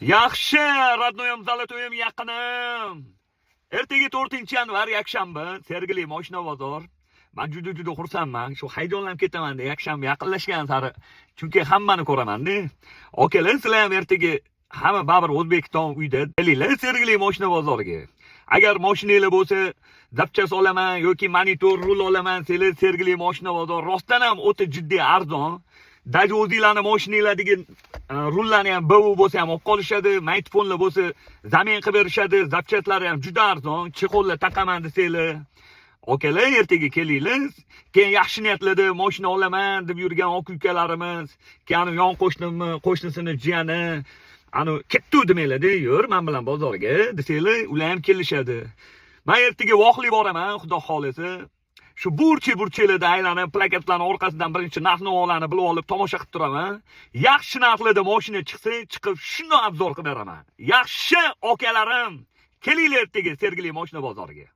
Yaxshi, родноyim zalatoyim yaqinim. Ertaga 4-yanvar yakshanba, Sergeli Moshina bozor. Men juda xursandman. Shu hayajonlanib ketaman-da, yakshanba yaqinlashgan sari. Chunki hammani ko'raman-da. Okalar, sizlar ham ertaga hamma baribir O'zbekiston uyda kelinglar Sergeli Moshina bozoriga. Agar mashinanglar bo'lsa, zapchas olaman yoki monitor, rul olaman, sizlar Sergeli Moshina bozor rostdan ham o'ta jiddiy arzon. Даже o'zinglarning mashinanglardagi rullarni ham BU bo'lsa ham olib qolishadi, maytfonlar bo'lsa zamin qilib berishadi, zapchatlari ham juda arzon, chexollar taqaman desanglar. Okalar, ertaga kelinglar. Keyin yaxshi niyatlarda mashina olaman deb yurgan oq ukalarimiz, keyin yon qo'shnisini jiyani, ketdi demanglar-da, yur men bilan bozorga desanglar, ular ham kelishadi. Men ertaga voqli boraman, xudo xolisa. Shu burchi-burchilarda aylanib, plakatlarning orqasidan birinchi narx-navolarni bilib olib tomosha qilib turaman. Yaxshi narxlarda mashina chiqsa, chiqib shuni obzor qilib beraman. Yaxshi okalarim, kelinglar ertaga Sergeli Moshina bozoriga.